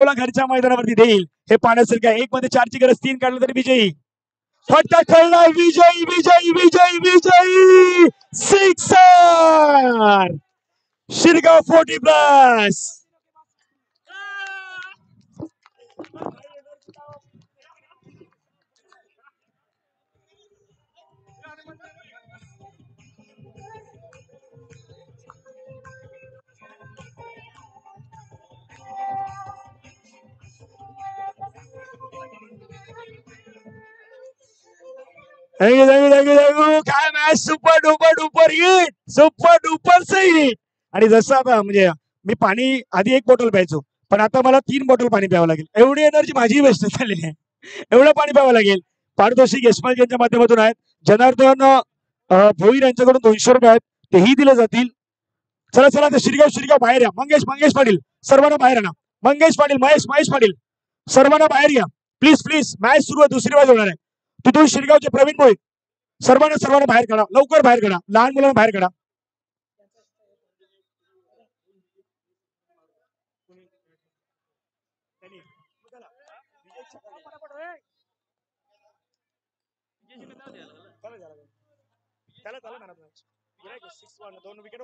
घरच्या मैदानावरती देईल. हे पाण्यासारखं 1 मध्ये 4ची गरज 3 काढलं तरी विजयी. फटका खेळला विजयी विजयी विजयी विजयी सिक्सर शिरगाव 40+. काय match super duper duper hit super duper hit. आणि जसं आता म्हणजे मी पाणी आधी 1 बॉटल प्यायचो, पण आता मला 3 बॉटल पाणी प्यावं लागेल. एवढी एनर्जी माझी वेस्ट झालेली आहे. एवढं पाणी प्यावं लागेल. पारितोषिक यशपाल यांच्या माध्यमातून आहेत. जनार्दन भोईर यांच्याकडून 200 रुपये आहेत, तेही दिले जातील. चला चला ते शिरगाव शिरगाव बाहेर या. मंगेश पाटील सर्वांना बाहेर आणा. मंगेश पाटील महेश पाटील सर्वांना बाहेर या प्लीज प्लीज. मॅच सुरू आहे, दुसरी बाजू होणार आहे. तिथून शिरगावचे प्रवीण भोईर सर्वांना बाहेर काढा. लवकर बाहेर काढा. लहान मुलांना बाहेर काढा. त्याला 2 विकेट